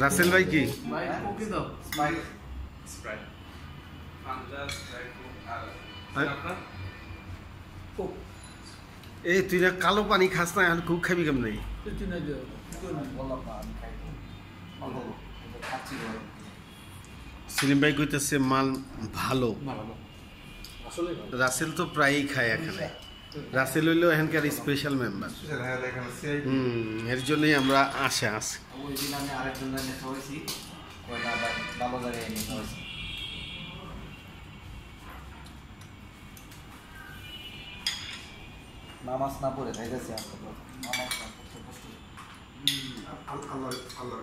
রাসেল ভাই কি এই তুই না কালো পানি খাস না আর খুব খাবি কেমন নাই সেলিম ভাই কইতেছে মাল ভালো রাসেল তো প্রায়ই খায় এখানে রাসেল হইলেও এখানকার স্পেশাল মেম্বার এর জন্যই আমরা আশা আছি নামাজ না পড়ে খাইতেছি আল্লাহ